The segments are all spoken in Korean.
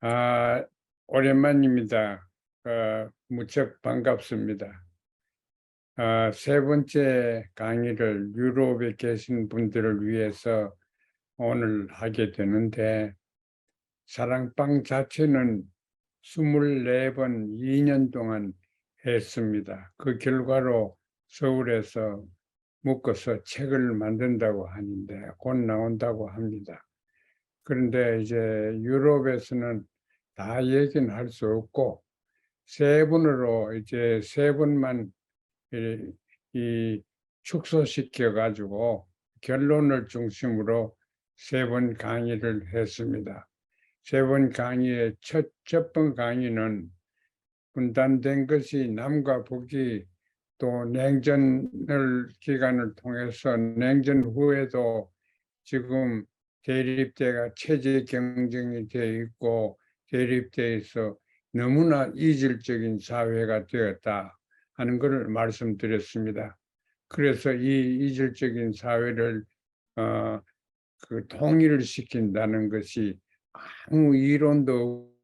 아, 오랜만입니다. 무척 반갑습니다. 세 번째 강의를 유럽에 계신 분들을 위해서 오늘 하게 되는데, 사랑방 자체는 24번 2년 동안 했습니다. 그 결과로 서울에서 묶어서 책을 만든다고 하는데 곧 나온다고 합니다. 그런데 이제 유럽에서는 다 얘기는 할 수 없고 세 번으로 이제 세 번만 이 축소시켜 가지고 결론을 중심으로 세 번 강의를 했습니다. 세 번 강의의 첫 번 강의는 분단된 것이 남과 북이 또 냉전을 기간을 통해서 냉전 후에도 지금 대립대가 체제 경쟁이 돼 있고 대립대에서 너무나 이질적인 사회가 되었다 하는 것을 말씀드렸습니다. 그래서 이 이질적인 사회를 통일을 시킨다는 것이 아무 이론도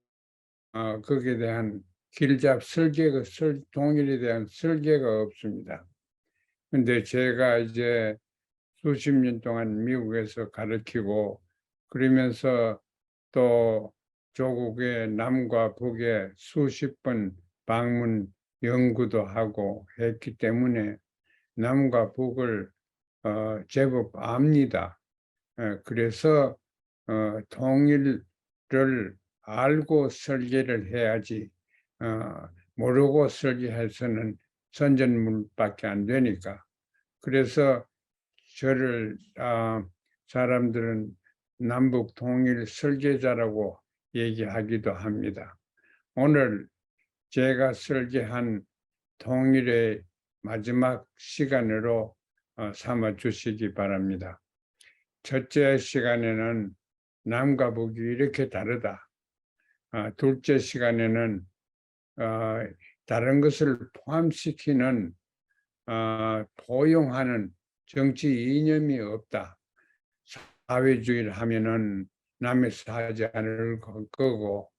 거기에 대한 길잡 설계가 통일에 대한 설계가 없습니다. 근데 제가 이제 수십 년 동안 미국에서 가르치고 그러면서 또 조국의 남과 북에 수십 번 방문 연구도 하고 했기 때문에 남과 북을 제법 압니다. 그래서 통일을 알고 설계를 해야지 모르고 설계해서는 선전물밖에 안 되니까. 그래서 저를 사람들은 남북 통일 설계자라고 얘기하기도 합니다. 오늘 제가 설계한 통일의 마지막 시간으로 삼아 주시기 바랍니다. 첫째 시간에는 남과 북이 이렇게 다르다. 둘째 시간에는 다른 것을 포함시키는 포용하는 정치 이념이 없다. 사회주의를 하면은 남의 사지 않을 거고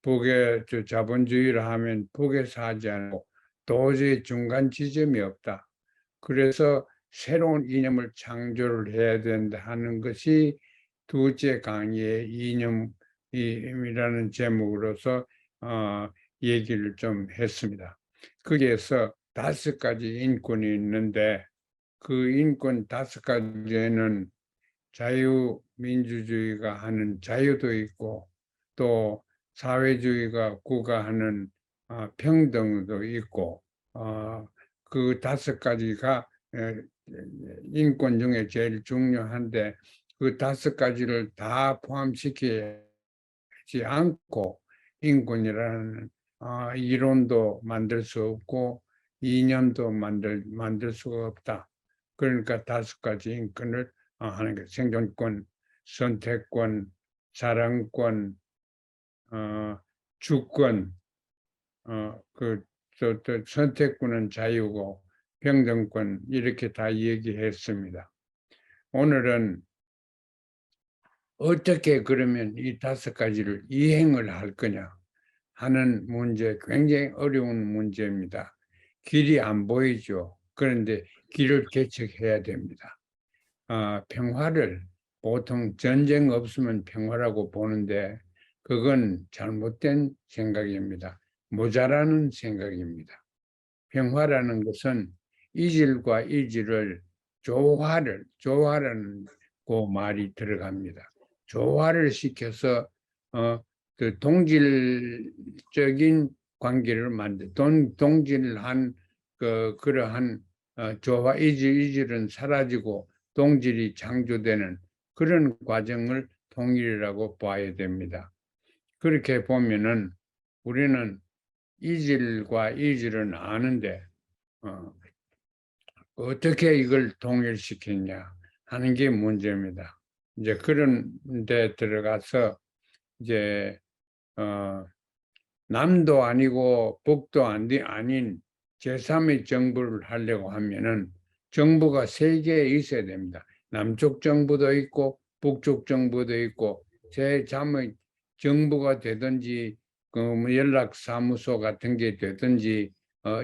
북의 자본주의를 하면 북에 사지 않고 도저히 중간 지점이 없다. 그래서 새로운 이념을 창조를 해야 된다 하는 것이 두째 강의의 이념이라는 제목으로서 얘기를 좀 했습니다. 거기에서 5가지 인권이 있는데 그 인권 5가지에는 자유민주주의가 하는 자유도 있고 또 사회주의가 구가하는 평등도 있고 그 5가지가 인권 중에 제일 중요한데 그 5가지를 다 포함시키지 않고 인권이라는 이론도 만들 수 없고 이념도 만들 수가 없다. 그러니까 5가지 인권을 하는 게 생존권, 선택권, 사랑권, 주권, 또 선택권은 자유고 평등권 이렇게 다 얘기했습니다. 오늘은 어떻게 그러면 이 5가지를 이행을 할 거냐 하는 문제, 굉장히 어려운 문제입니다. 길이 안 보이죠. 그런데 길을 개척해야 됩니다. 평화를 보통 전쟁 없으면 평화라고 보는데 그건 잘못된 생각입니다. 모자라는 생각입니다. 평화라는 것은 이질과 이질을 조화라는 그 말이 들어갑니다. 조화를 시켜서 그 동질적인 관계를 동질한 그러한 조화 이질은 사라지고 동질이 창조되는 그런 과정을 통일이라고 봐야 됩니다. 그렇게 보면은 우리는 이질과 이질은 아는데 어떻게 이걸 통일시켰냐 하는 게 문제입니다. 이제 그런 데 들어가서 이제 남도 아니고 북도 아닌 제3의 정부를 하려고 하면은 정부가 3개 있어야 됩니다. 남쪽 정부도 있고 북쪽 정부도 있고 제3의 정부가 되든지 뭐 연락사무소 같은 게 되든지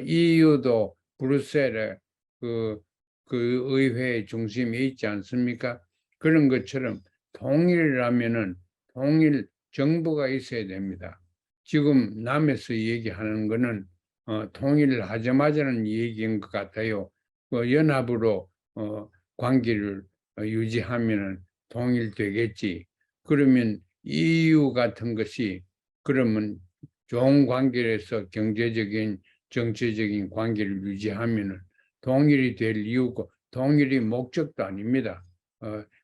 EU도 브뤼셀에 그 의회의 중심에 있지 않습니까? 그런 것처럼 통일이라면은 통일 정부가 있어야 됩니다. 지금 남에서 얘기하는 거는 통일을 하자마자는 얘기인 것 같아요. 연합으로 관계를 유지하면은 통일되겠지. 그러면 EU 같은 것이 그러면 좋은 관계에서 경제적인 정치적인 관계를 유지하면은 통일이 될 이유고 통일이 목적도 아닙니다.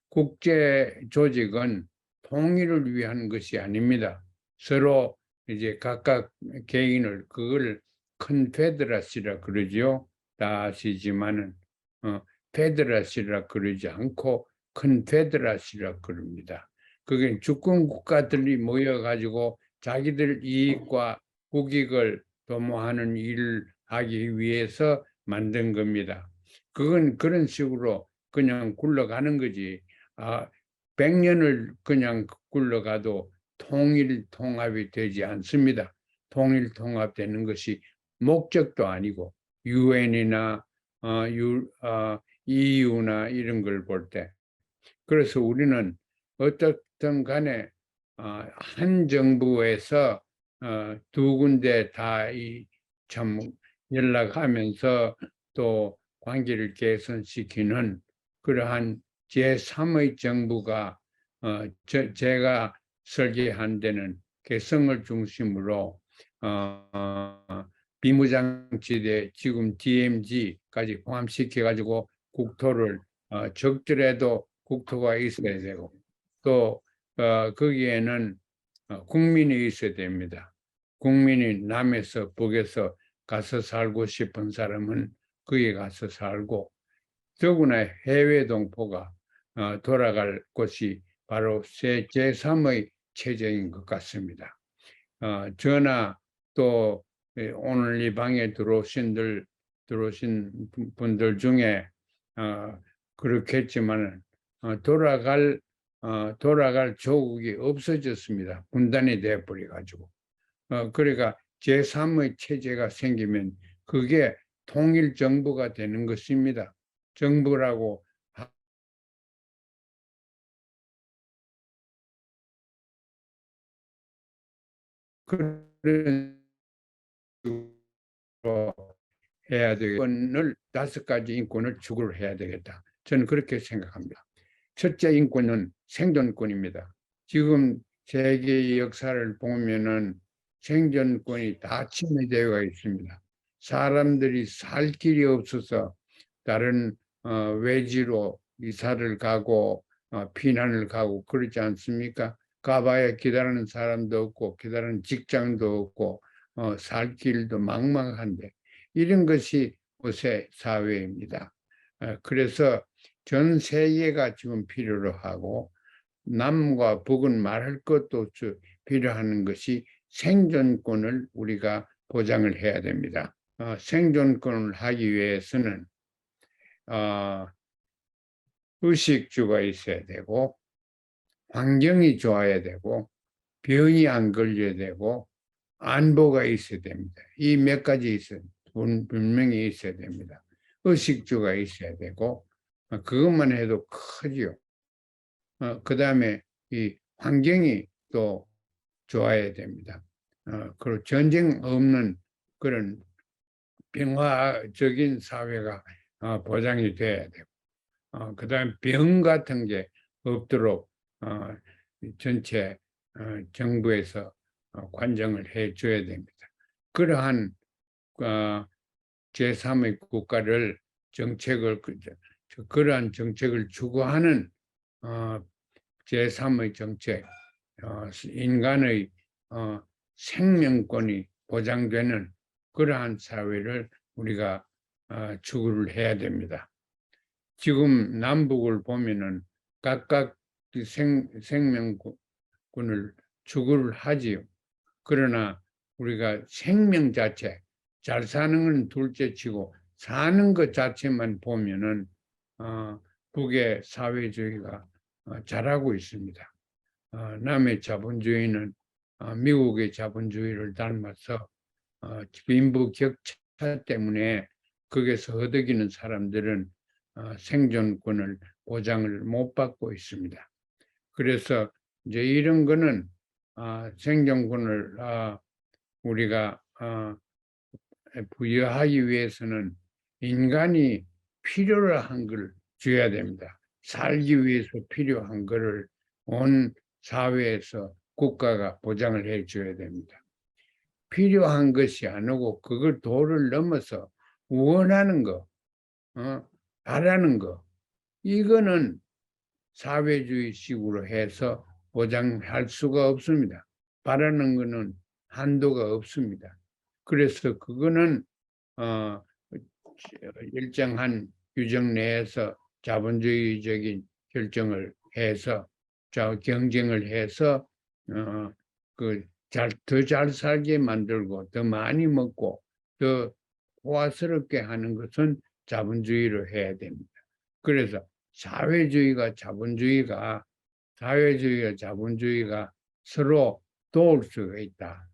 국제 조직은 통일을 위한 것이 아닙니다. 서로 이제 각각 개인을 그걸 컨페더러시라 그러죠. 다 아시지만은 페더러시라 그러지 않고 컨페더러시라 그럽니다. 그게 주권 국가들이 모여가지고 자기들 이익과 국익을 도모하는 일을 하기 위해서 만든 겁니다. 그건 그런 식으로 그냥 굴러가는 거지. 100년을 그냥 굴러가도 통일 통합이 되지 않습니다. 통일 통합되는 것이 목적도 아니고 유엔이나 EU나 이런 걸 볼 때. 그래서 우리는 어떻든 간에 한 정부에서 두 군데 다 참 연락하면서 또 관계를 개선시키는 그러한 제3의 정부가 제가 설계한 데는 개성을 중심으로 비무장지대 지금 DMZ까지 포함시켜 가지고 국토를 적더라도 국토가 있어야 되고 또 거기에는 국민이 있어야 됩니다. 국민이 남에서 북에서 가서 살고 싶은 사람은 거기에 가서 살고 더구나 해외 동포가 돌아갈 곳이 바로 제3의 체제인 것 같습니다. 저나 또 오늘 이 방에 들어오신 분들 중에 그렇겠지만 돌아갈 조국이 없어졌습니다. 분단이 되어버려 가지고 그러니까 제3의 체제가 생기면 그게 통일 정부가 되는 것입니다. 정부라고 그런 해야 되겠다. 5가지 인권을 추구를 해야 되겠다. 저는 그렇게 생각합니다. 첫째 인권은 생존권입니다. 지금 세계의 역사를 보면은 생존권이 다 침해되어 있습니다. 사람들이 살 길이 없어서 다른 외지로 이사를 가고 피난을 가고 그러지 않습니까? 가봐야 기다리는 사람도 없고 기다리는 직장도 없고 살 길도 막막한데 이런 것이 요새 사회입니다. 그래서 전 세계가 지금 필요로 하고 남과 북은 말할 것도 없이 필요한 것이 생존권을 우리가 보장을 해야 됩니다. 생존권을 하기 위해서는 의식주가 있어야 되고 환경이 좋아야 되고 병이 안 걸려야 되고 안보가 있어야 됩니다. 이 몇 가지 분명히 있어야 됩니다. 의식주가 있어야 되고 그것만 해도 크지요. 그 다음에 이 환경이 또 좋아야 됩니다. 그리고 전쟁 없는 그런 평화적인 사회가 보장이 돼야 되고 그 다음에 병 같은 게 없도록 전체 정부에서 관정을 해줘야 됩니다. 그러한 제3의 국가를 그러한 정책을 추구하는 제3의 정책, 인간의 생명권이 보장되는 그러한 사회를 우리가 추구를 해야 됩니다. 지금 남북을 보면은 각각 생명권을 추구를 하지요. 그러나 우리가 생명 자체, 잘 사는 건 둘째치고 사는 것 자체만 보면은 북의 사회주의가 잘하고 있습니다. 남의 자본주의는 미국의 자본주의를 닮아서 빈부격차 때문에 거기서 허덕이는 사람들은 생존권을 보장을 못 받고 있습니다. 그래서 이제 이런 거는 생존권을 우리가 부여하기 위해서는 인간이 필요로 한 걸 줘야 됩니다. 살기 위해서 필요한 것을 온 사회에서 국가가 보장을 해 줘야 됩니다. 필요한 것이 아니고 그걸 도를 넘어서 원하는 거, 바라는 거, 이거는 사회주의식으로 해서 보장할 수가 없습니다. 바라는 거는 한도가 없습니다. 그래서 그거는 일정한 규정 내에서 자본주의적인 결정을 해서 경쟁을 해서 더 잘 살게 만들고 더 많이 먹고 더 호화스럽게 하는 것은 자본주의로 해야 됩니다. 그래서 사회주의가 자본주의가 서로 도울 수가 있다.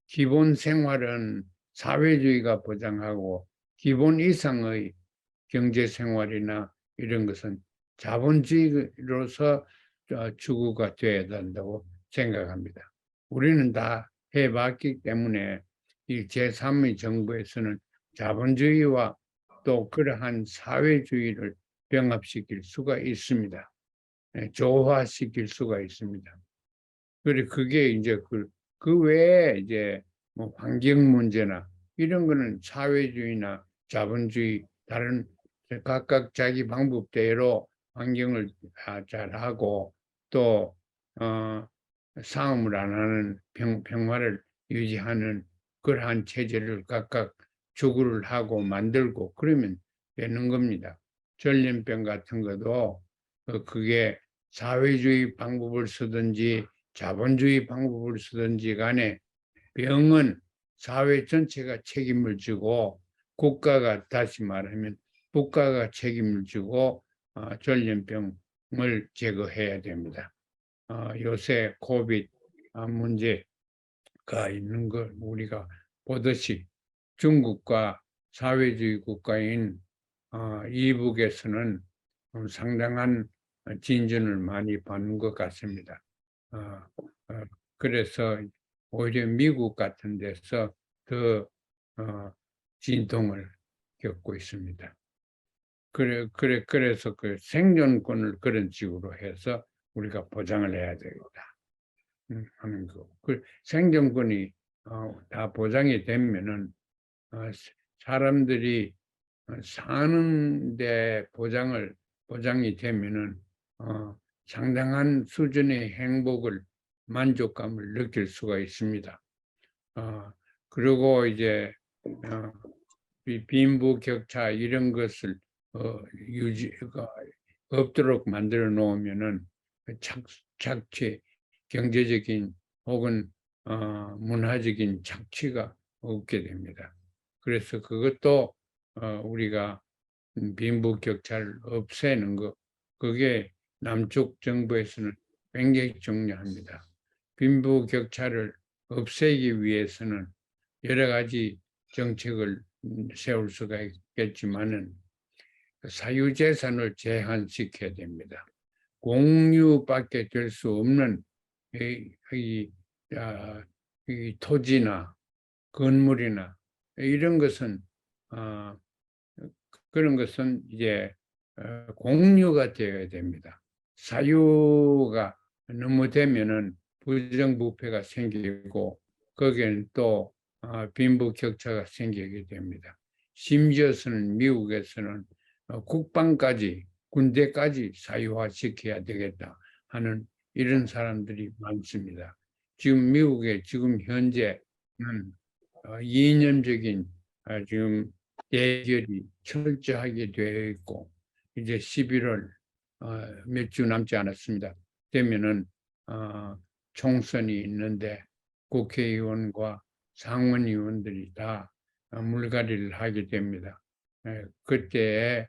기본 생활은 사회주의가 보장하고 기본 이상의 경제 생활이나 이런 것은 자본주의로서 추구가 되어야 된다고 생각합니다. 우리는 다 해봤기 때문에 이 제3의 정부에서는 자본주의와 또 그러한 사회주의를 병합시킬 수가 있습니다. 조화시킬 수가 있습니다. 그리고 그게 이제 그 외에 이제 뭐 환경 문제나 이런 거는 사회주의나 자본주의 다른 각각 자기 방법대로 환경을 잘하고 또 싸움을 안 하는 평화를 유지하는 그러한 체제를 각각 추구를 하고 만들고 그러면 되는 겁니다. 전염병 같은 것도 그게 사회주의 방법을 쓰든지 자본주의 방법을 쓰든지 간에 병은 사회 전체가 책임을 지고 국가가 다시 말하면 국가가 책임을 지고 전염병을 제거해야 됩니다. 요새 코비드 문제가 있는 걸 우리가 보듯이 중국과 사회주의 국가인 이북에서는 상당한 진전을 많이 받는 것 같습니다. 그래서 오히려 미국 같은 데서 더 진통을 겪고 있습니다. 그래서 그 생존권을 그런 식으로 해서 우리가 보장을 해야 되겠다 하는 거. 그 생존권이 다 보장이 되면은 사람들이 사는데 보장이 되면은 상당한 수준의 행복을 만족감을 느낄 수가 있습니다. 그리고 이제 빈부격차 이런 것을 유지가 없도록 만들어 놓으면은 착취, 경제적인 혹은 문화적인 착취가 없게 됩니다. 그래서 그것도 우리가 빈부격차를 없애는 것, 그게 남쪽 정부에서는 굉장히 중요합니다. 빈부격차를 없애기 위해서는 여러 가지 정책을 세울 수가 있겠지만은 사유재산을 제한시켜야 됩니다. 공유밖에 될 수 없는 이 토지나 건물이나 이런 것은 그런 것은 이제 공유가 되어야 됩니다. 사유가 너무 되면은 부정부패가 생기고 거기에는 또 빈부격차가 생기게 됩니다. 심지어서는 미국에서는 국방까지 군대까지 사유화시켜야 되겠다 하는 이런 사람들이 많습니다. 지금 미국에 지금 현재는 이념적인 지금 대결이 철저하게 되어 있고 이제 11월 몇 주 남지 않았습니다. 되면은 총선이 있는데 국회의원과 상원의원들이 다 물갈이를 하게 됩니다. 그때에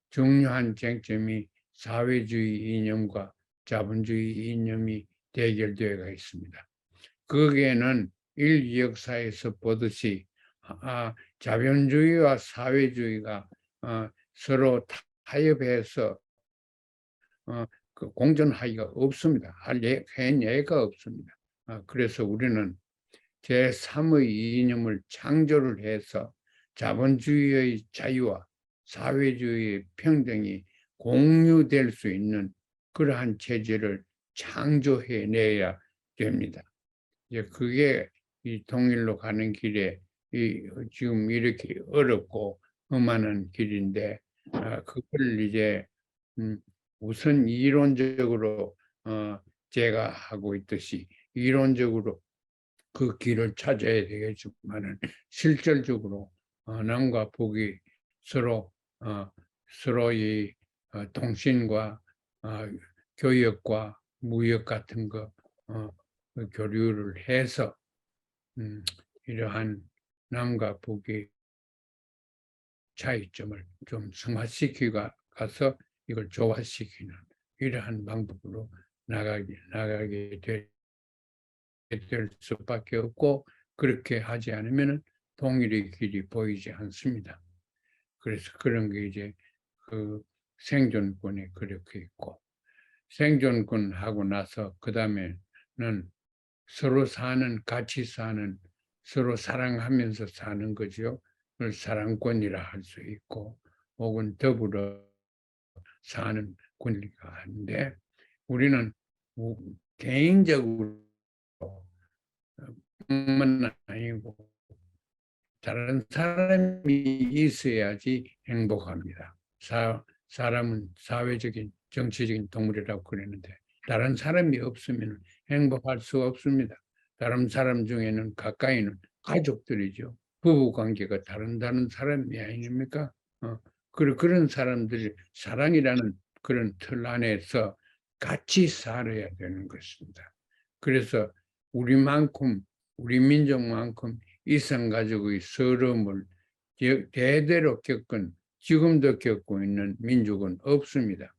중요한 쟁점이 사회주의 이념과 자본주의 이념이 대결되어 있습니다. 거기에는 인류 역사에서 보듯이 자본주의와 사회주의가 서로 타협해서 공존하기가 없습니다. 할 예가 없습니다. 그래서 우리는 제3의 이념을 창조를 해서 자본주의의 자유와 사회주의의 평등이 공유될 수 있는 그러한 체제를 창조해내야 됩니다. 이제 그게 이 통일로 가는 길에 지금 이렇게 어렵고 험한 길인데 그걸 이제 우선 이론적으로 제가 하고 있듯이 이론적으로 그 길을 찾아야 되겠지만은 실질적으로 남과 북이 서로 서로의 통신과 교역과 무역 같은 거 교류를 해서 이러한 남과 북의 차이점을 좀 승화시키고 가서 이걸 조화시키는 이러한 방법으로 나가게 될 수밖에 없고, 그렇게 하지 않으면 통일의 길이 보이지 않습니다. 그래서 그런 게 이제 그 생존권이 그렇게 있고, 생존권 하고 나서 그 다음에는 서로 같이 사는, 서로 사랑하면서 사는 거죠. 그걸 사랑권이라 할 수 있고, 혹은 더불어 사는 권리가 하는데, 우리는 개인적으로 뿐만 아니고 다른 사람이 있어야지 행복합니다. 사람은 사회적인 정치적인 동물이라고 그랬는데 다른 사람이 없으면 행복할 수 없습니다. 다른 사람 중에는 가까이는 가족들이죠. 부부 관계가 다른 사람이 아닙니까? 그런 사람들이 사랑이라는 그런 틀 안에서 같이 살아야 되는 것입니다. 그래서 우리 민족만큼 이산가족의 서름을 대대로 겪은, 지금도 겪고 있는 민족은 없습니다.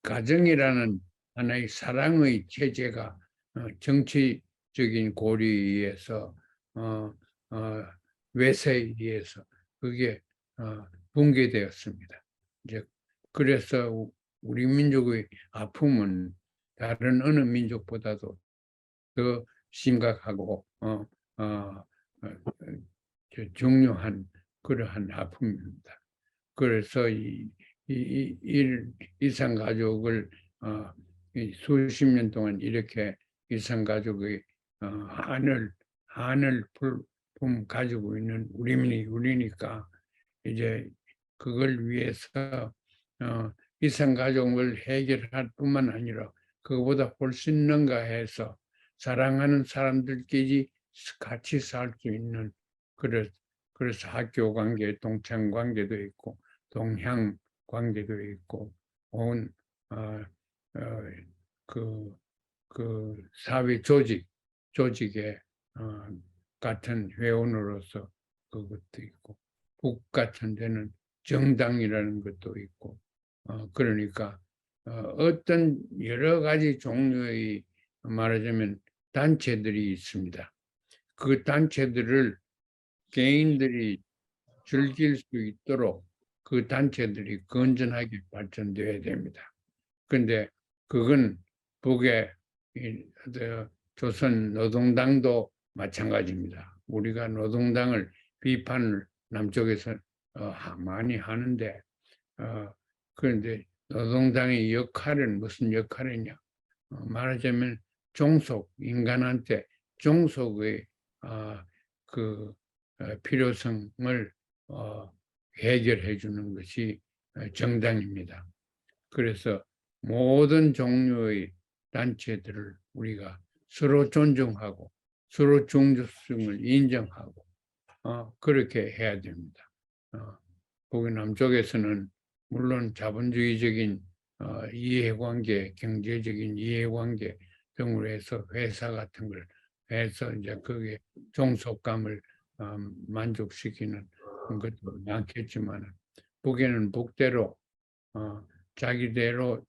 가정이라는 하나의 사랑의 체제가 정치적인 고리에 의해서 외세에 의해서 그게 붕괴되었습니다. 이제 그래서 우리 민족의 아픔은 다른 어느 민족보다도 더 심각하고 중요한 그러한 아픔입니다. 그래서 이산 가족을 수십 년 동안 이렇게 이산 가족의 한을 가지고 있는 우리니까 이제 그걸 위해서 이산 가족을 해결할 뿐만 아니라 그거보다 훨씬 능가해서 사랑하는 사람들끼리 같이 살 수 있는, 그래서 학교 관계, 동창 관계도 있고 동향 관계도 있고 온 그 사회 조직의 같은 회원으로서 그것도 있고, 국 같은 데는 정당이라는 것도 있고, 그러니까 어떤 여러 가지 종류의 말하자면 단체들이 있습니다. 그 단체들을 개인들이 즐길 수 있도록 그 단체들이 건전하게 발전되어야 됩니다. 그런데 그건 북의 조선 노동당도 마찬가지입니다. 우리가 노동당을 비판을 남쪽에서 많이 하는데 그런데 노동당의 역할은 무슨 역할이냐? 말하자면 인간한테 종속의 필요성을 해결해 주는 것이 정당입니다. 그래서 모든 종류의 단체들을 우리가 서로 존중하고 서로 중요성을 인정하고 그렇게 해야 됩니다. 거기 남쪽에서는 물론 자본주의적인 이해관계, 경제적인 이해관계 등으로 해서 회사 같은 걸 해서 이제 그게 종속감을 만족시키는 것도 많겠지만, 북에는 북대로 자기대로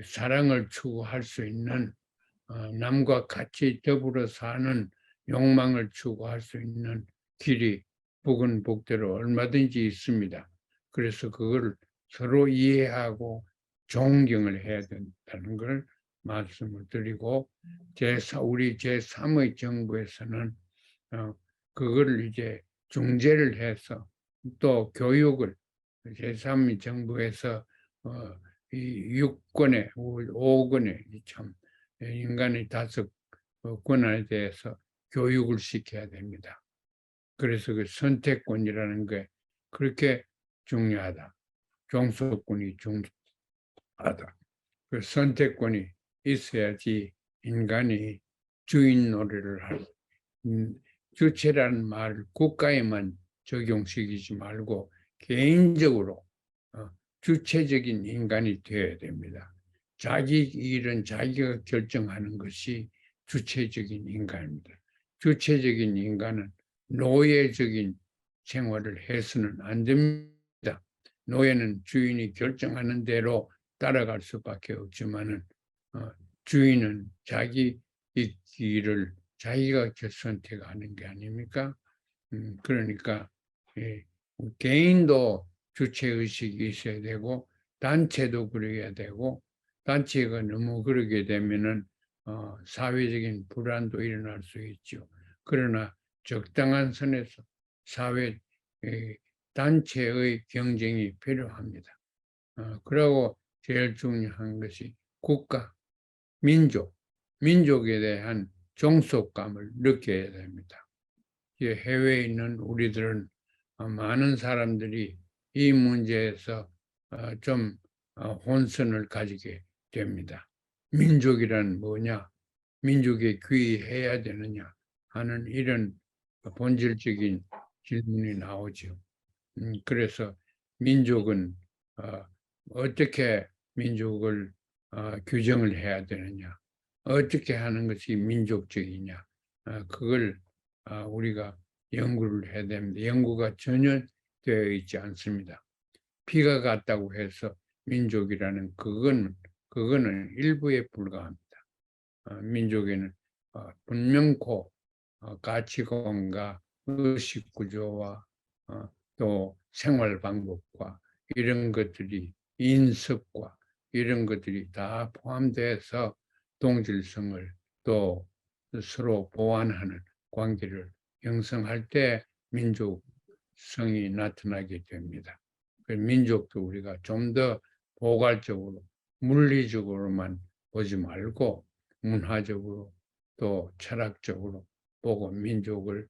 사랑을 추구할 수 있는 남과 같이 더불어 사는 욕망을 추구할 수 있는 길이 복은 복대로 얼마든지 있습니다. 그래서 그걸 서로 이해하고 존경을 해야 된다는 걸 말씀을 드리고 우리 제3의 정부에서는 그걸 이제 중재를 해서 또 교육을 제3의 정부에서 이 6권의 5권의 참 인간의 5권에 대해서 교육을 시켜야 됩니다. 그래서 그 선택권이라는 게 그렇게 중요하다. 종속권이 중요하다. 그 선택권이 있어야지 인간이 주인 노릇을 할 주체라는 말을 국가에만 적용시키지 말고 개인적으로 주체적인 인간이 되어야 됩니다. 자기 일은 자기가 결정하는 것이 주체적인 인간입니다. 주체적인 인간은 노예적인 생활을 해서는 안 됩니다. 노예는 주인이 결정하는 대로 따라갈 수밖에 없지만은 주인은 자기 길을 자기가 선택하는 게 아닙니까? 그러니까 개인도 주체의식이 있어야 되고 단체도 그래야 되고 단체가 너무 그러게 되면은 사회적인 불안도 일어날 수 있죠. 그러나 적당한 선에서 사회 단체의 경쟁이 필요합니다. 그리고 제일 중요한 것이 국가, 민족에 대한 종속감을 느껴야 됩니다. 해외에 있는 우리들은 많은 사람들이 이 문제에서 좀 혼선을 가지게 됩니다. 민족이란 뭐냐? 민족에 귀의해야 되느냐? 하는 이런 본질적인 질문이 나오죠. 그래서 민족은 어떻게 민족을 규정을 해야 되느냐? 어떻게 하는 것이 민족적이냐? 그걸 우리가 연구를 해야 됩니다. 연구가 전혀 되어 있지 않습니다. 피가 같다고 해서 민족이라는 그거는 일부에 불과합니다. 민족에는 분명코 가치관과 의식 구조와 또 생활 방법과 이런 것들이 인습과 이런 것들이 다 포함돼서 동질성을 또 서로 보완하는 관계를 형성할 때 민족성이 나타나게 됩니다. 민족도 우리가 좀 더 포괄적으로 물리적으로만 보지 말고 문화적으로 또 철학적으로 보고 민족을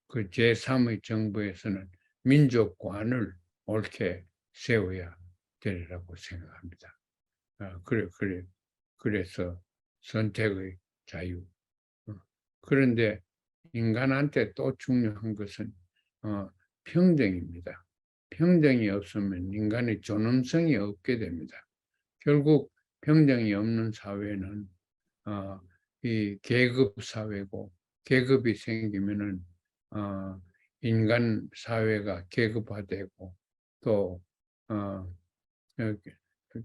그 제3의 정부에서는 민족관을 옳게 세워야 되리라고 생각합니다. 그래서 선택의 자유. 그런데 인간한테 또 중요한 것은 평등입니다. 평등이 없으면 인간의 존엄성이 없게 됩니다. 결국 평등이 없는 사회는 이 계급 사회고 계급이 생기면은 인간 사회가 계급화되고 또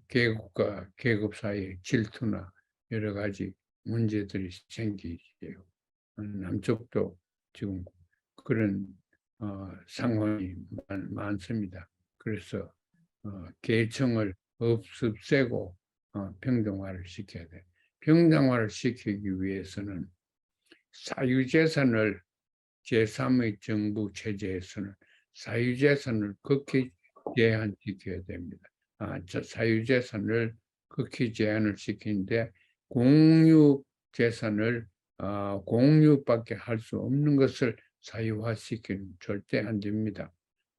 계급과 계급 사이의 질투나 여러 가지 문제들이 생기죠. 남쪽도 지금 그런 상황이 많습니다. 그래서 계층을 없애고 평등화를 시켜야 돼. 평등화를 시키기 위해서는 사유재산을 제3의 정부 체제에서는 사유재산을 극히 제한시켜야 됩니다. 사유재산을 극히 제한을 시키는데 공유재산을 공유밖에 할 수 없는 것을 사유화시키는 절대 안 됩니다.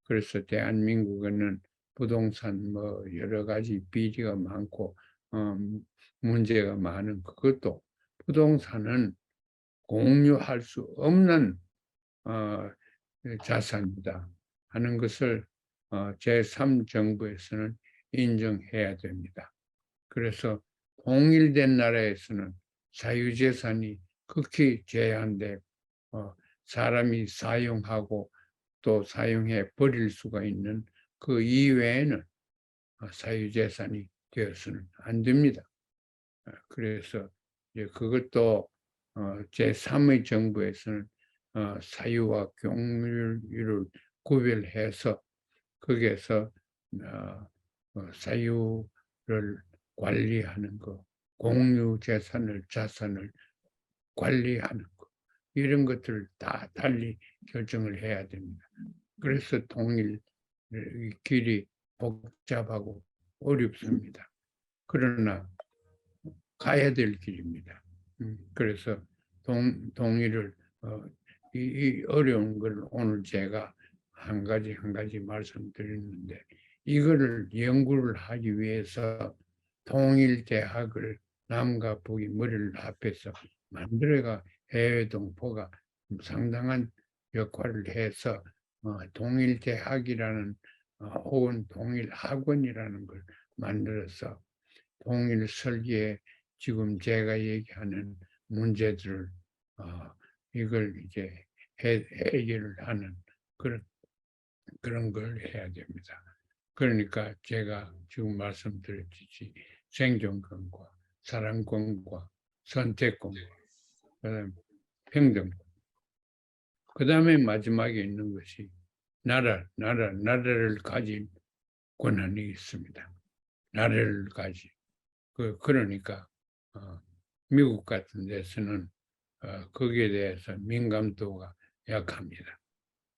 그래서 대한민국에는 부동산 뭐 여러 가지 비리가 많고 문제가 많은 그것도 부동산은 공유할 수 없는 자산이다 하는 것을 제3정부에서는 인정해야 됩니다. 그래서 통일된 나라에서는 사유재산이 극히 제한돼 사람이 사용하고 또 사용해 버릴 수가 있는 그 이외에는 사유재산이 되어서는 안 됩니다. 그래서 이제 그것도 제3의 정부에서는 사유와 공유를 구별해서 거기에서 사유를 관리하는 거, 공유 자산을 관리하는 거, 이런 것들을 다 달리 결정을 해야 됩니다. 그래서 통일 길이 복잡하고 어렵습니다. 그러나 가야 될 길입니다. 그래서 동의를 이 어려운 걸 오늘 제가 한 가지 말씀드렸는데, 이거를 연구를 하기 위해서 통일대학을 남과 북이 머리를 합해서 만들어가 해외 동포가 상당한 역할을 해서 통일대학이라는 혹은 통일학원이라는 걸 만들어서 통일 설계에 지금 제가 얘기하는 문제들을 이걸 이제 해결을 하는 그런 걸 해야 됩니다. 그러니까 제가 지금 말씀드렸듯이 생존권과 사랑권과 선택권과 그다음 평등권, 그다음에 마지막에 있는 것이 나라를 가진 권한이 있습니다. 나라를 가진 그러니까 미국 같은 데서는 거기에 대해서 민감도가 약합니다.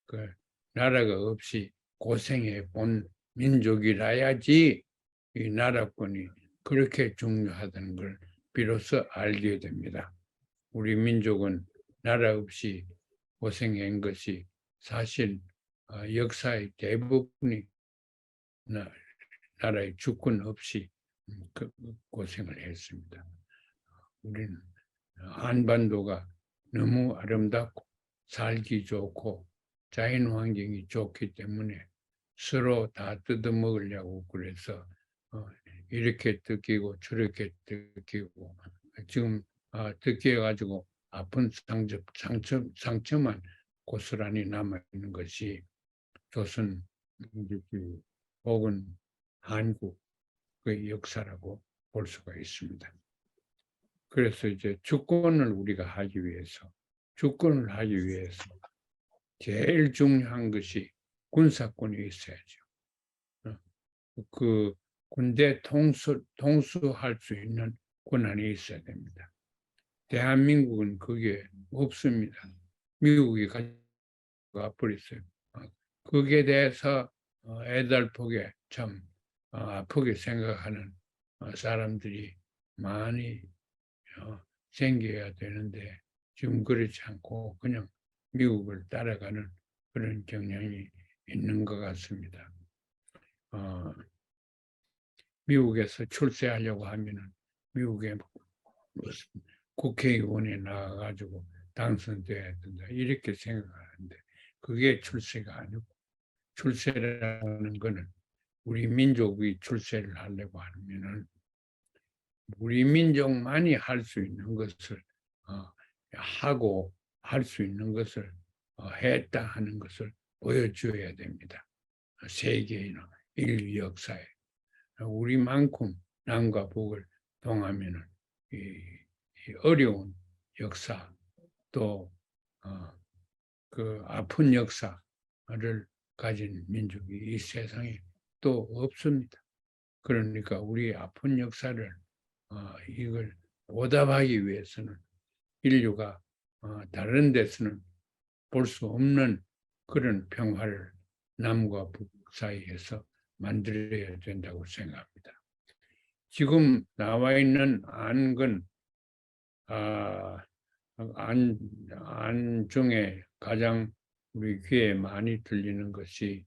그 나라가 없이 고생해 본 민족이라야지 이 나라권이 그렇게 중요하다는 걸 비로소 알게 됩니다. 우리 민족은 나라 없이 고생한 것이 사실 역사의 대부분이 나라의 주권 없이 고생을 했습니다. 우리는 한반도가 너무 아름답고 살기 좋고 자연 환경이 좋기 때문에 서로 다 뜯어먹으려고 그래서 이렇게 뜯기고 저렇게 뜯기고 지금 뜯겨가지고 아픈 상처만 고스란히 남아있는 것이 조선 혹은 한국의 역사라고 볼 수가 있습니다. 그래서 이제 주권을 하기 위해서 제일 중요한 것이 군사권이 있어야죠. 그 군대 통수할 수 있는 권한이 있어야 됩니다. 대한민국은 그게 없습니다. 미국이 가버렸어요. 거기에 대해서 애달프게 참 아프게 생각하는 사람들이 많이 생겨야 되는데 지금 그렇지 않고 그냥 미국을 따라가는 그런 경향이 있는 것 같습니다. 미국에서 출세하려고 하면은 미국의 무슨 국회의원에 나가가지고 당선돼야 된다 이렇게 생각하는데 그게 출세가 아니고, 출세라는 것은 우리 민족이 출세를 하려고 하면은 우리 민족만이 할 수 있는 것을 하고 할 수 있는 것을 했다 하는 것을 보여줘야 됩니다. 세계나 인류 역사에 우리만큼 남과 북을 통하면은 이 어려운 역사 또 그 아픈 역사를 가진 민족이 이 세상에 또 없습니다. 그러니까 우리 아픈 역사를 이걸 보답하기 위해서는 인류가 다른 데서는 볼 수 없는 그런 평화를 남과 북 사이에서 만들어야 된다고 생각합니다. 지금 나와 있는 안건 안 중에 가장 우리 귀에 많이 들리는 것이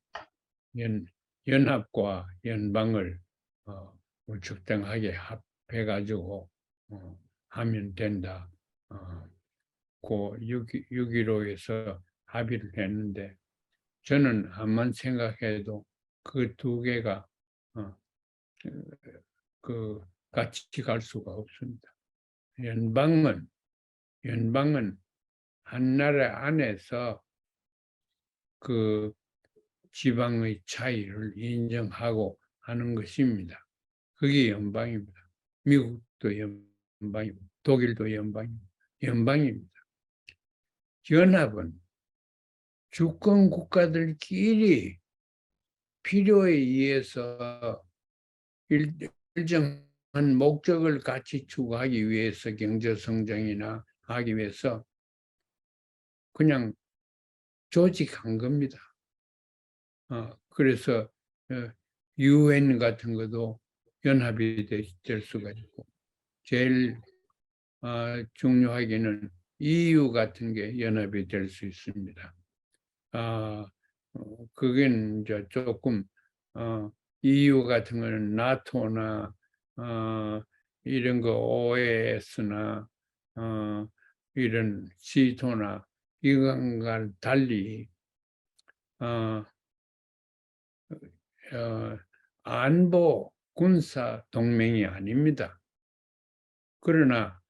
연합과 연방을 적당하게 합해가지고 하면 된다. 그 6.15에서 합의를 했는데 저는 암만 생각해도 그 두 개가 같이 갈 수가 없습니다. 연방은 한 나라 안에서 그 지방의 차이를 인정하고 하는 것입니다. 그게 연방입니다. 미국도 연방이고 독일도 연방입니다. 연합은 주권 국가들끼리 필요에 의해서 일정한 목적을 같이 추구하기 위해서 경제 성장이나 하기 위해서 그냥 조직한 겁니다. 그래서 UN 같은 것도 연합이 될 수가 있고 제일 중요하게는 EU 같은 게 연합이 될 수 있습니다. 그게 이제 조금 EU 같은 거는 나토나 이런 거 OAS나 이런 시토나 이거과 달리 안보 군사 동맹이 아닙니다. 그러나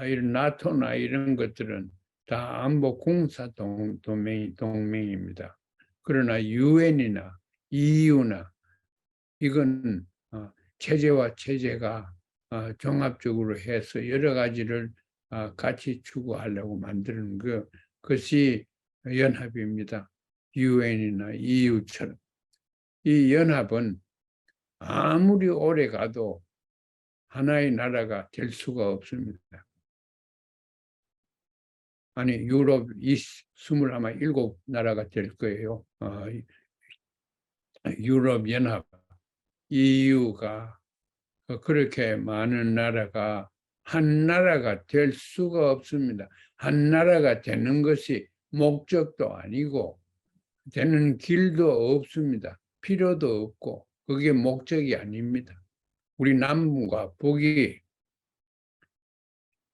이런 나토나 이런 것들은 다 안보 군사 동맹입니다. 그러나 유엔이나 EU나 이건 체제와 체제가 종합적으로 해서 여러 가지를 같이 추구하려고 만드는 그것이 연합입니다. 유엔이나 EU처럼. 이 연합은 아무리 오래 가도 하나의 나라가 될 수가 없습니다. 아니 유럽 27나라가 될 거예요. 유럽 연합 EU가 그렇게 많은 나라가 한 나라가 될 수가 없습니다. 한 나라가 되는 것이 목적도 아니고 되는 길도 없습니다. 필요도 없고 그게 목적이 아닙니다. 우리 남과 북이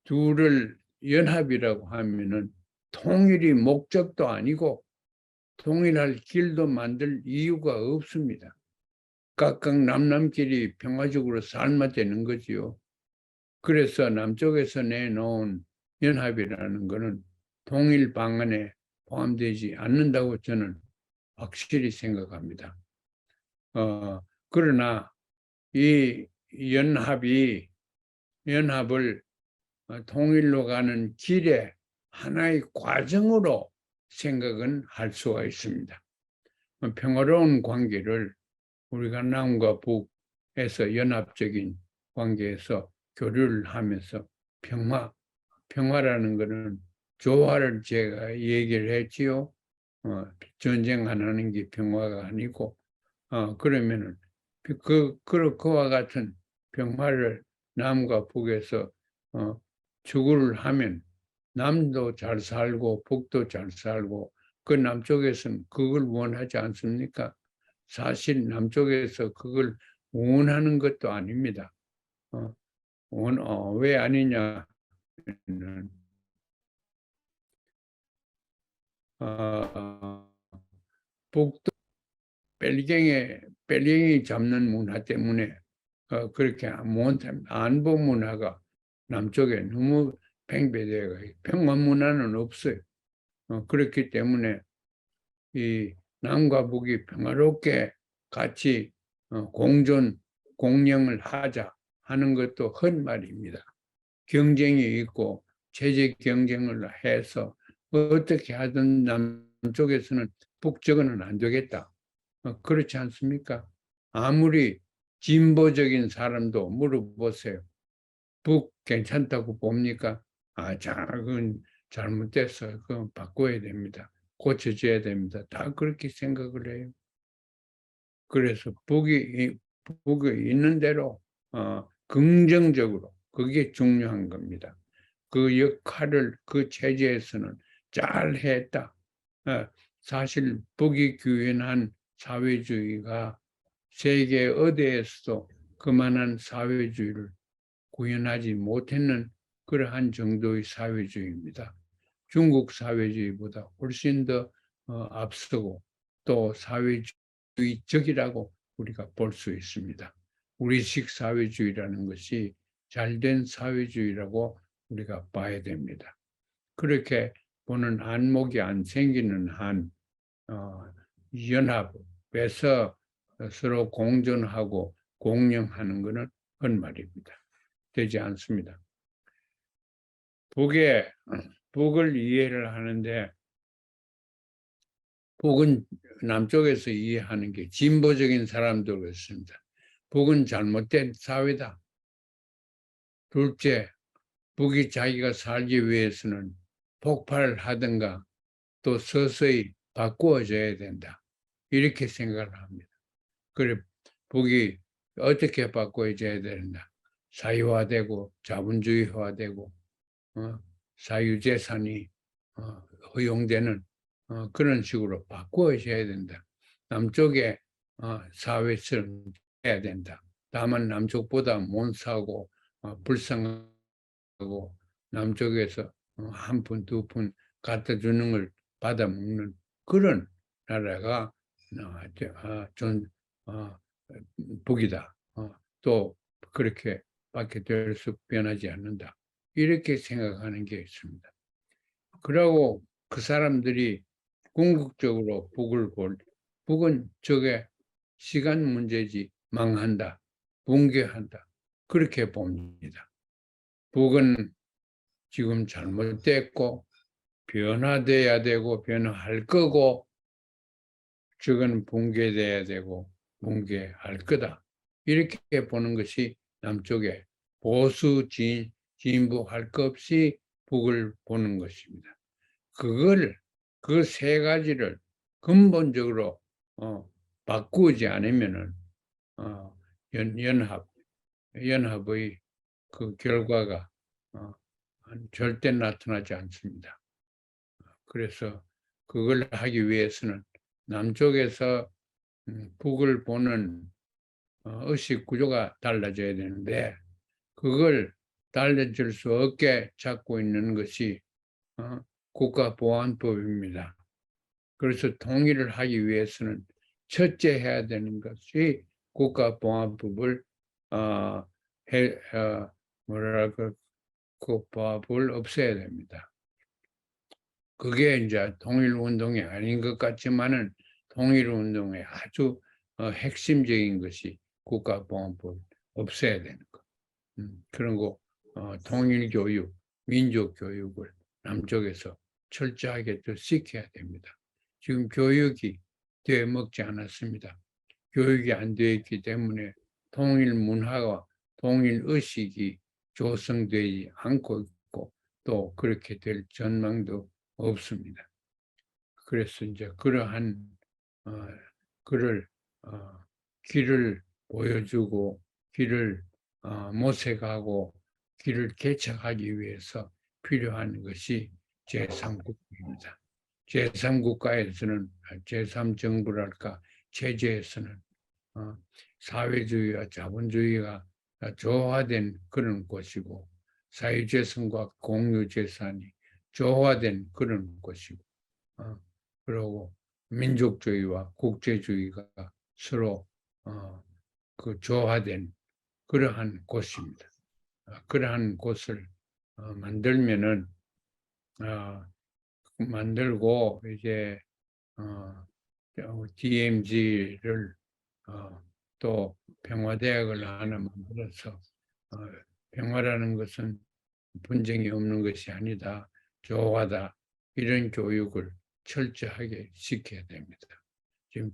둘을 연합이라고 하면은 통일이 목적도 아니고 통일할 길도 만들 이유가 없습니다. 각각 남남끼리 평화적으로 살면 되는 거지요. 그래서 남쪽에서 내놓은 연합이라는 것은 통일 방안에 포함되지 않는다고 저는 확실히 생각합니다. 그러나 이 연합을 통일로 가는 길에 하나의 과정으로 생각은 할 수가 있습니다. 평화로운 관계를 우리가 남과 북에서 연합적인 관계에서 교류를 하면서 평화라는 것은 조화를 제가 얘기를 했지요. 전쟁 안 하는 게 평화가 아니고 그러면은 그와 같은 평화를 남과 북에서 추구를 하면 남도 잘 살고 북도 잘 살고 그 남쪽에서는 그걸 원하지 않습니까? 사실 남쪽에서 그걸 원하는 것도 아닙니다. 왜 아니냐는 북도 뺄갱이 잡는 문화 때문에 그렇게 안보 문화가 남쪽에 너무 팽배되어 평화 문화는 없어요. 그렇기 때문에 이 남과 북이 평화롭게 같이 공영을 하자 하는 것도 헛말입니다. 경쟁이 있고 체제 경쟁을 해서 어떻게 하든 남쪽에서는 북쪽은 안 되겠다. 그렇지 않습니까? 아무리 진보적인 사람도 물어보세요. 북 괜찮다고 봅니까? 그건 잘못됐어요. 그건 바꿔야 됩니다. 고쳐줘야 됩니다. 다 그렇게 생각을 해요. 그래서 북이 있는 대로 긍정적으로 그게 중요한 겁니다. 그 역할을 그 체제에서는 잘 했다. 사실 북이 구현한 사회주의가 세계 어디에서도 그만한 사회주의를 구현하지 못했는 그러한 정도의 사회주의입니다. 중국 사회주의보다 훨씬 더 앞서고 또 사회주의적이라고 우리가 볼 수 있습니다. 우리식 사회주의라는 것이 잘된 사회주의라고 우리가 봐야 됩니다. 그렇게 보는 안목이 안 생기는 한 연합에서 서로 공존하고 공영하는 것은 말입니다. 되지 않습니다. 북을 이해를 하는데 북은 남쪽에서 이해하는 게 진보적인 사람들 같습니다. 북은 잘못된 사회다. 둘째, 북이 자기가 살기 위해서는 폭발하든가 또 서서히 바꾸어져야 된다. 이렇게 생각을 합니다. 그래, 북이 어떻게 바꾸어져야 된다. 사유화되고 자본주의화되고 사유재산이 허용되는 그런 식으로 바꾸어져야 된다. 남쪽의 사회처럼 해야 된다. 다만 남쪽보다 못사고 불쌍하고 남쪽에서 한 푼, 두 푼 갖다 주는 걸 받아 먹는 그런 나라가 북이다. 또 그렇게 밖에 될 수 변하지 않는다. 이렇게 생각하는 게 있습니다. 그러고 그 사람들이 궁극적으로 북은 저게 시간 문제지 망한다, 붕괴한다. 그렇게 봅니다. 북은 지금 잘못됐고 변화돼야 되고 변화할 거고 저건 붕괴돼야 되고 붕괴할 거다. 이렇게 보는 것이 남쪽의 보수 진보할 것 없이 북을 보는 것입니다. 그 세 가지를 근본적으로 바꾸지 않으면은 연합의 그 결과가 절대 나타나지 않습니다. 그래서 그걸 하기 위해서는 남쪽에서 북을 보는 의식 구조가 달라져야 되는데 그걸 달라질 수 없게 잡고 있는 것이 국가보안법입니다. 그래서 통일을 하기 위해서는 첫째 해야 되는 것이 국가보안법을 그 법을 없애야 됩니다. 그게 이제 통일운동이 아닌 것 같지만은 통일운동의 아주 핵심적인 것이 국가보안법 없애야 되는 것. 그런 거 통일교육, 민족교육을 남쪽에서 철저하게 또 시켜야 됩니다. 지금 교육이 되어먹지 않았습니다. 교육이 안 되어 있기 때문에 통일 문화와 통일 의식이 조성되지 않고 있고 또 그렇게 될 전망도 없습니다. 그래서 이제 그러한 길을 보여주고 길을 모색하고 길을 개척하기 위해서 필요한 것이 제3국가입니다. 제3국가에서는 제3정부랄까 체제에서는 사회주의와 자본주의가 조화된 그런 곳이고 사유재산과 공유재산이 조화된 그런 곳이고 그리고 민족주의와 국제주의가 서로 그 조화된 그러한 곳입니다. 그러한 곳을 만들면은 만들고 이제 DMZ를 또 평화대학을 하나 만들어서 평화라는 것은 분쟁이 없는 것이 아니다. 조화다. 이런 교육을 철저하게 시켜야 됩니다. 지금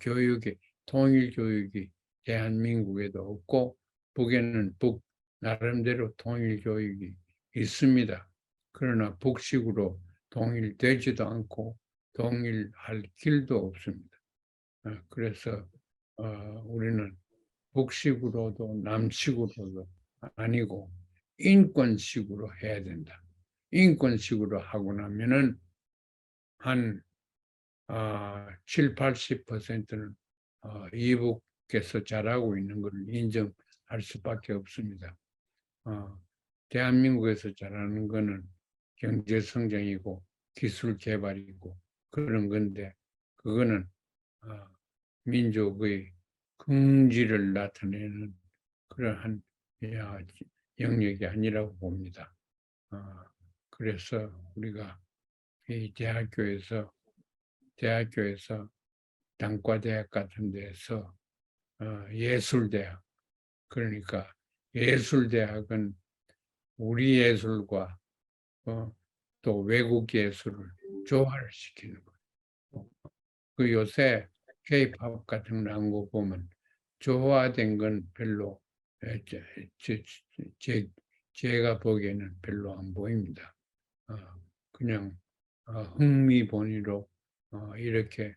통일 교육이 대한민국에도 없고 북에는 북 나름대로 통일 교육이 있습니다. 그러나 북식으로 통일되지도 않고 통일할 길도 없습니다. 그래서 우리는 북식으로도 남식으로도 아니고 인권식으로 해야 된다. 인권식으로 하고 나면은 한 7, 80%는 이북께서 잘하고 있는 것을 인정할 수밖에 없습니다. 대한민국에서 잘하는 것은 경제 성장이고 기술 개발이고 그런 건데 그거는 민족의 긍지를 나타내는 그러한 영역이 아니라고 봅니다. 그래서 우리가 이 대학교에서 단과대학 같은 데서 예술대학 그러니까 예술대학은 우리 예술과 또 외국 예술을 조화를 시키는 거예요. 그 요새 K-팝 같은 거 나온 거 보면 조화된 건 별로 제가 보기에는 별로 안 보입니다. 그냥 흥미본위로 이렇게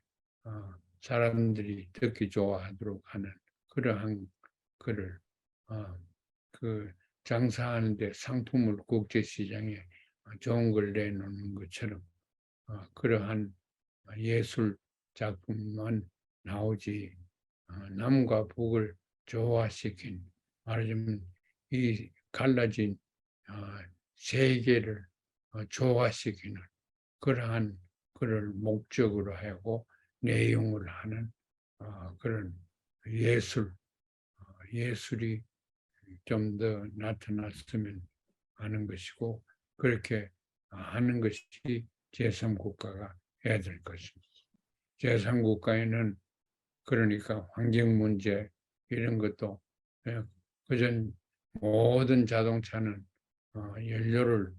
사람들이 듣기 좋아하도록 하는 그러한 글을 그 장사하는데 상품을 국제시장에 좋은 걸 내놓는 것처럼 그러한 예술 작품만 나오지 남과 북을 조화시킨 말하자면 이 갈라진 세계를 조화시키는 그러한 그를 목적으로 하고 내용을 하는 그런 예술이 좀 더 나타났으면 하는 것이고 그렇게 하는 것이 제3국가가 해야 될 것입니다. 제3국가에는 그러니까 환경 문제 이런 것도 그전 모든 자동차는 연료를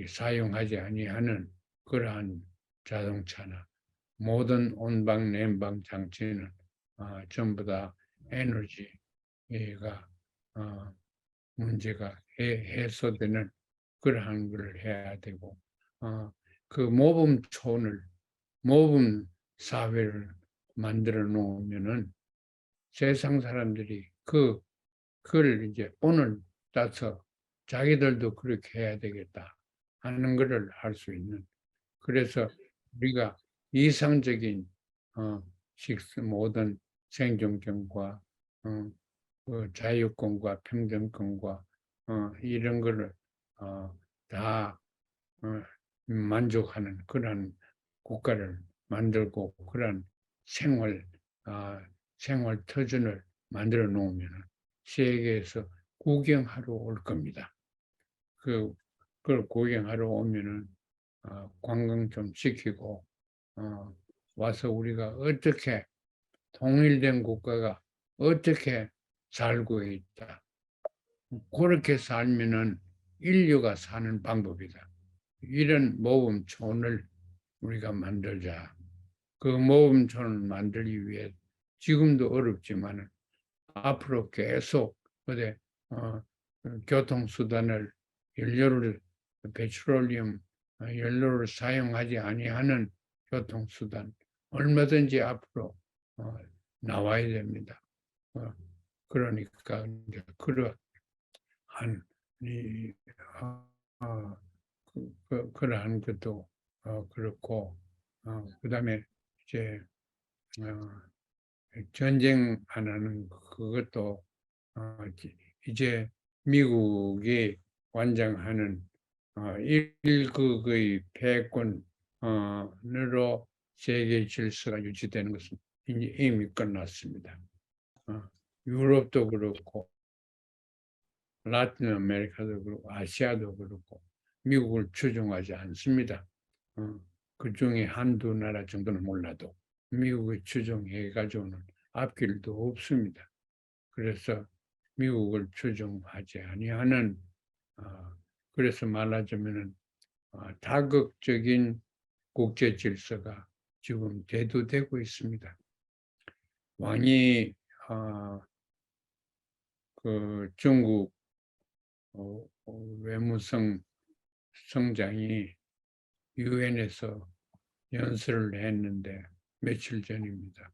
사용하지 아니하는 그러한 자동차나 모든 온방 냉방 장치는 전부 다 에너지가 문제가 해소되는 그러한 걸 해야 되고 그 모범 사회를 만들어 놓으면은 세상 사람들이 그걸 이제 오늘 따서 자기들도 그렇게 해야 되겠다 하는 것을 할 수 있는 그래서 우리가 이상적인 모든 생존권과 그 자유권과 평등권과 이런 거를 다 만족하는 그런 국가를 만들고 그런 생활 터전을 만들어 놓으면 세계에서 구경하러 올 겁니다. 그걸 구경하러 오면은 관광 좀 시키고 와서 우리가 어떻게 통일된 국가가 어떻게 살고 있다. 그렇게 살면은 인류가 사는 방법이다. 이런 모범촌을 우리가 만들자. 그 모범촌을 만들기 위해 지금도 어렵지만 앞으로 계속 교통수단을 연료를 페트롤리움 연료를 사용하지 아니하는 교통수단 얼마든지 앞으로 나와야 됩니다. 그러니까 그러한 그러한 것도 그렇고 그다음에 이제 전쟁 안 하는 그것도 이제 미국이 관장하는 1극의 패권으로 세계 질서가 유지되는 것은 이미 끝났습니다. 유럽도 그렇고 라틴 아메리카도 그렇고 아시아도 그렇고 미국을 추종하지 않습니다. 그 중에 한두 나라 정도는 몰라도 미국을 추종해 가지고는 앞길도 없습니다. 그래서 미국을 추종하지 아니하는 그래서 말하자면은 다극적인 국제 질서가 지금 대두되고 있습니다. 왕이 그 중국 외무성 성장이 유엔에서 연설을 했는데 며칠 전입니다.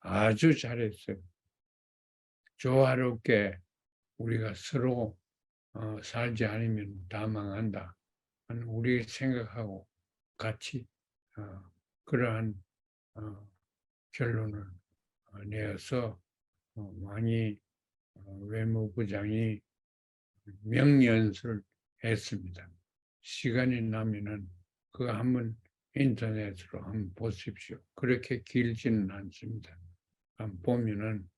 아주 잘했어요. 조화롭게 우리가 서로 살지 않으면 다 망한다. 우리 생각하고 같이 그러한 결론을 내어서 왕이 외무부장이 명연설을 했습니다. 시간이 나면은 그거 한번 인터넷으로 한번 보십시오. 그렇게 길지는 않습니다. 한번 보면은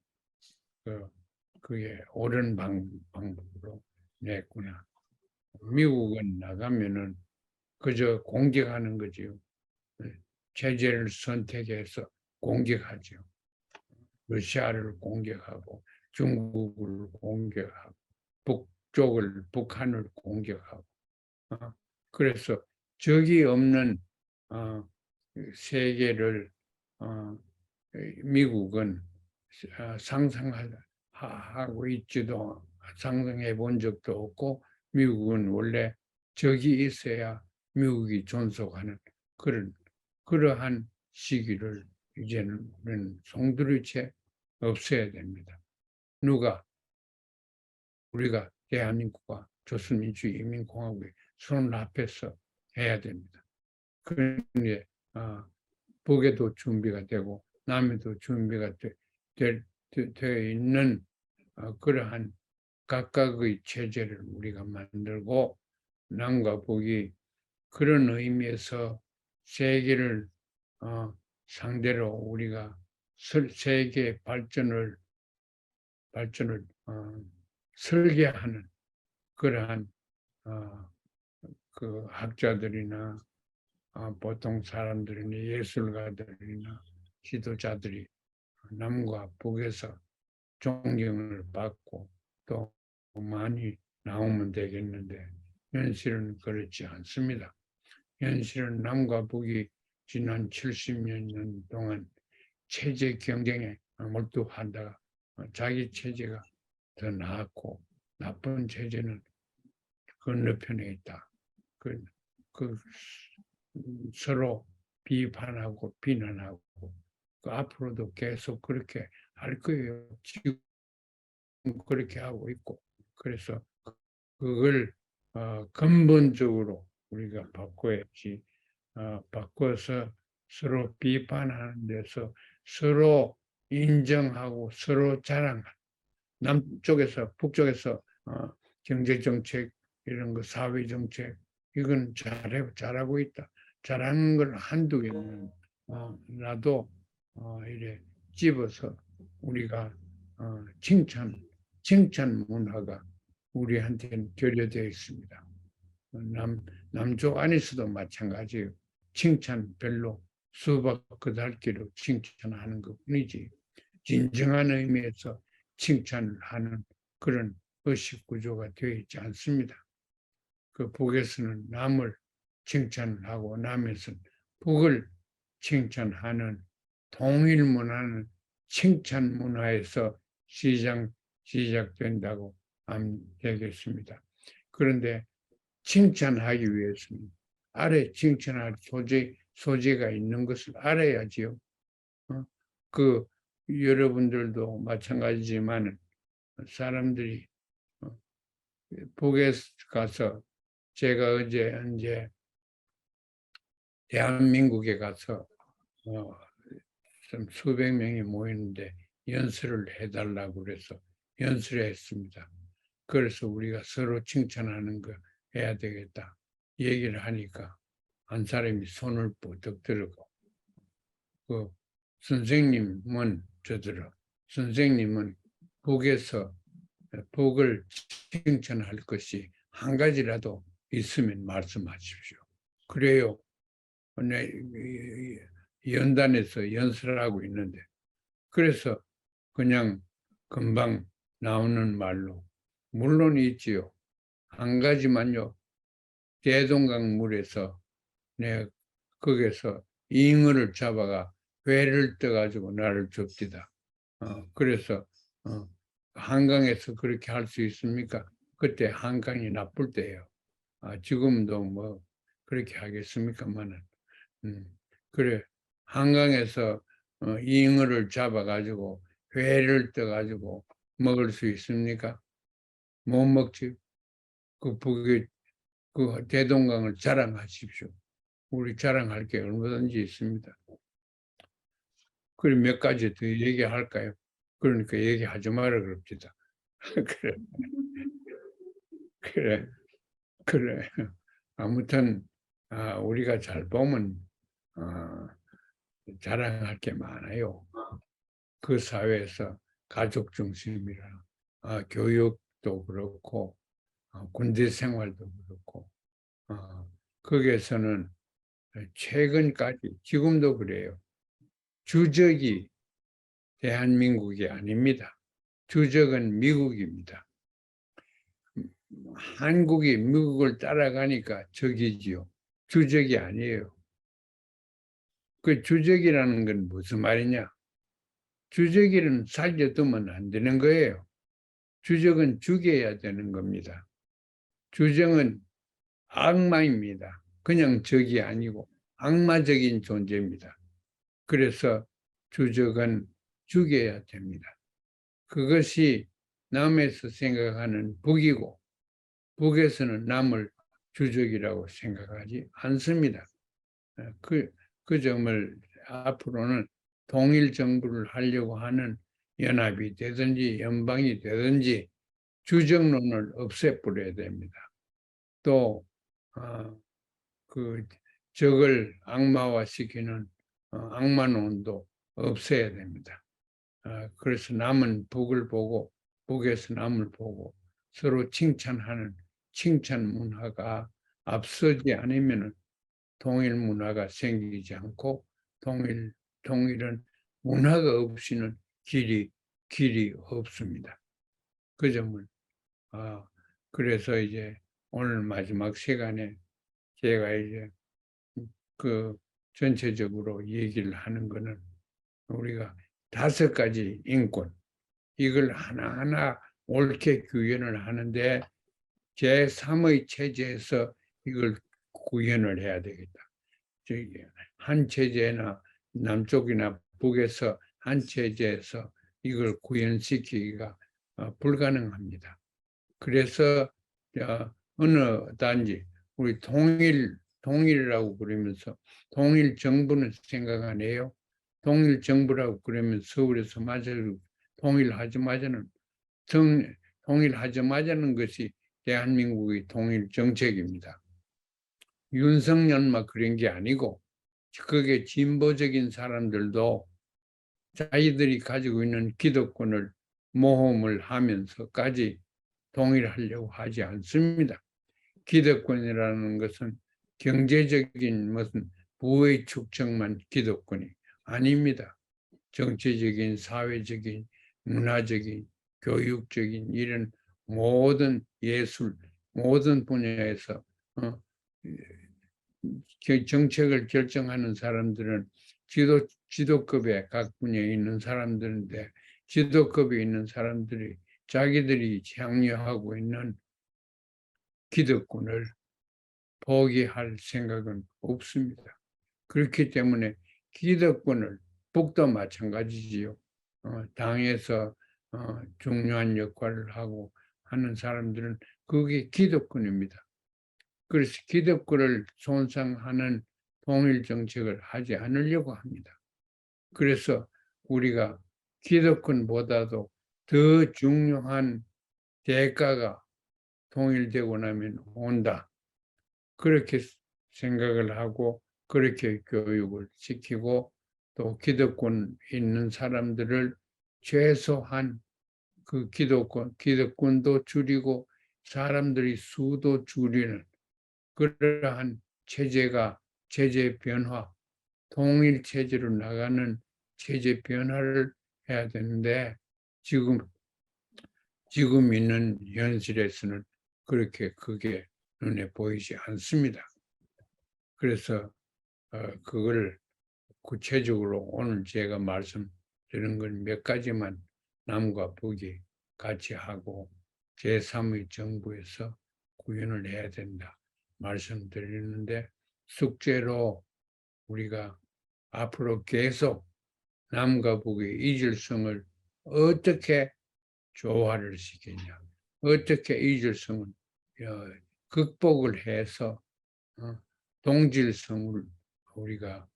그게 옳은 방법으로 냈구나. 미국은 나가면은 그저 공격하는 거지요. 체제를 선택해서 공격하죠. 러시아를 공격하고 중국을 공격하고 북쪽을 북한을 공격하고 그래서 적이 없는 세계를 미국은 상상하고 있지도 상상해 본 적도 없고 미국은 원래 적이 있어야 미국이 존속하는 그러한 시기를 이제는 우리는 송두리째 없애야 됩니다. 누가 우리가 대한민국과 조선민주인민공화국의 손을 합해서 해야 됩니다. 그런데 북에도 준비가 되고 남에도 준비가 되어 있는 그러한 각각의 체제를 우리가 만들고 남과 북이 그런 의미에서 세계를 상대로 우리가 세계 발전을 설계하는 그러한 그 학자들이나 보통 사람들이나 예술가들이나 지도자들이 남과 북에서 존경을 받고 또 많이 나오면 되겠는데 현실은 그렇지 않습니다. 현실은 남과 북이 지난 70년 동안 체제 경쟁에 몰두한다가 자기 체제가 더 나았고 나쁜 체제는 건너편에 있다. 서로 비판하고 비난하고 앞으로도 계속 그렇게 할 거예요. 지금 그렇게 하고 있고 그래서 그걸 근본적으로 우리가 바꿔야지. 바꿔서 서로 비판하는 데서 서로 인정하고 서로 자랑하는 남쪽에서 북쪽에서 경제정책 이런 거 사회정책 이건 잘하고 있다. 잘하는 걸 한두 개는 나도 이래 집어서 우리가 칭찬 문화가 우리한테는 결여되어 있습니다. 남쪽 안에서도 마찬가지예요. 칭찬 별로 수박 그달기로 칭찬하는 것뿐이지 진정한 의미에서 칭찬을 하는 그런 의식 구조가 되어 있지 않습니다. 그 북에서는 남을 칭찬하고 남에서는 북을 칭찬하는 통일 문화는 칭찬 문화에서 시작된다고 하면 되겠습니다. 그런데 칭찬하기 위해서는 아래 칭찬할 소재가 있는 것을 알아야지요. 그 여러분들도 마찬가지지만 사람들이 북에 가서 제가 언제 대한민국에 가서 수백 명이 모이는데 연설을 해달라고 그래서 연설했습니다. 그래서 우리가 서로 칭찬하는 거 해야 되겠다 얘기를 하니까 한 사람이 손을 뻗어 들고 그 선생님은 선생님은 북을 칭찬할 것이 한 가지라도 있으면 말씀하십시오. 그래요. 연단에서 연설하고 있는데 그래서 그냥 금방 나오는 말로 물론 있지요. 한 가지만요. 대동강물에서 내가 거기서 잉어를 잡아가 회를 떠가지고 나를 줍디다. 그래서 한강에서 그렇게 할 수 있습니까? 그때 한강이 나쁠 때예요. 지금도 뭐 그렇게 하겠습니까만은 그래 한강에서 잉어를 잡아가지고 회를 떠가지고 먹을 수 있습니까? 못 먹지. 그 대동강을 자랑하십시오. 우리 자랑할 게 얼마든지 있습니다. 그럼 몇 가지 더 얘기할까요? 그러니까 얘기하지 마라 그럽시다. 그래. 아무튼 우리가 잘 보면 자랑할 게 많아요. 그 사회에서 가족 중심이라 교육도 그렇고 군대 생활도 그렇고 거기에서는 최근까지 지금도 그래요. 주적이 대한민국이 아닙니다. 주적은 미국입니다. 한국이 미국을 따라가니까 적이지요. 주적이 아니에요. 그 주적이라는 건 무슨 말이냐? 주적이는 살려두면 안 되는 거예요. 주적은 죽여야 되는 겁니다. 주적은 악마입니다. 그냥 적이 아니고 악마적인 존재입니다. 그래서 주적은 죽여야 됩니다. 그것이 남에서 생각하는 북이고 북에서는 남을 주적이라고 생각하지 않습니다. 그 점을 앞으로는 통일 정부를 하려고 하는 연합이 되든지 연방이 되든지 주적론을 없애버려야 됩니다. 또 그 적을 악마화시키는 악마론도 없애야 됩니다. 그래서 남은 북을 보고 북에서 남을 보고 서로 칭찬하는 칭찬 문화가 앞서지 않으면 통일 문화가 생기지 않고 통일은 문화가 없이는 길이 없습니다. 그 점을 그래서 이제 오늘 마지막 시간에 제가 이제 그 전체적으로 얘기를 하는 거는 우리가 5가지 인권 이걸 하나하나 옳게 구현을 하는데 제3의 체제에서 이걸 구현을 해야 되겠다. 한 체제나 남쪽이나 북에서 한 체제에서 이걸 구현시키기가 불가능합니다. 그래서 어느 단지 우리 통일이라고 그러면서 통일 정부는 생각 안 해요. 통일 정부라고 그러면 서울에서 마저 통일하자마자는 통일하자마자는 것이 대한민국의 통일 정책입니다. 윤석열만 그런 게 아니고 그게 진보적인 사람들도 자기들이 가지고 있는 기득권을 모험을 하면서까지 통일하려고 하지 않습니다. 기득권이라는 것은 경제적인 무슨 부의 축적만 기득권이 아닙니다. 정치적인, 사회적인, 문화적인, 교육적인 이런 모든 예술, 모든 분야에서 정책을 결정하는 사람들은 지도급에 각 분야에 있는 사람들인데 지도급에 있는 사람들이 자기들이 향유하고 있는 기득권을 포기할 생각은 없습니다. 그렇기 때문에 기득권을 북도 마찬가지지요. 당에서 중요한 역할을 하고 하는 사람들은 그게 기득권입니다. 그래서 기득권을 손상하는 통일 정책을 하지 않으려고 합니다. 그래서 우리가 기득권보다도 더 중요한 대가가 통일되고 나면 온다. 그렇게 생각을 하고 그렇게 교육을 시키고 또 기득권 있는 사람들을 최소한 그 기득권도 줄이고 사람들이 수도 줄이는 그러한 체제 변화, 통일 체제로 나가는 체제 변화를 해야 되는데 지금 있는 현실에서는 그렇게 크게 눈에 보이지 않습니다. 그래서 그걸 구체적으로 오늘 제가 말씀드린 건 몇 가지만 남과 북이 같이 하고 제3의 정부에서 구현을 해야 된다 말씀드리는데 숙제로 우리가 앞으로 계속 남과 북의 이질성을 어떻게 조화를 시키냐 어떻게 이질성을 극복을 해서 동질성을 우리가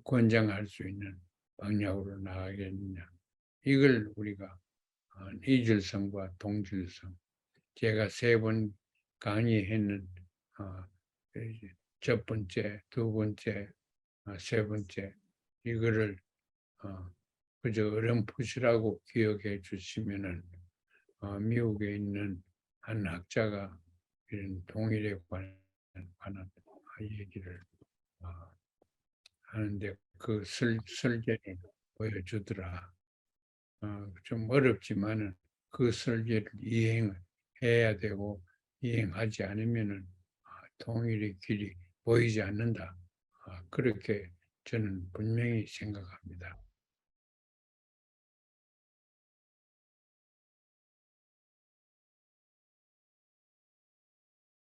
권장할 수 있는 방향으로 나가겠느냐. 이걸 우리가 이질성과 동질성. 제가 3번 강의했는 첫 번째, 두 번째, 세 번째 이거를 그저 어렴풋이라고 기억해 주시면은 미국에 있는 한 학자가 이런 동일에 관한 얘기를 하는데 그 설계를 보여주더라. 좀 어렵지만은 그 설계를 이행해야 되고 이행하지 않으면은 통일의 길이 보이지 않는다. 그렇게 저는 분명히 생각합니다.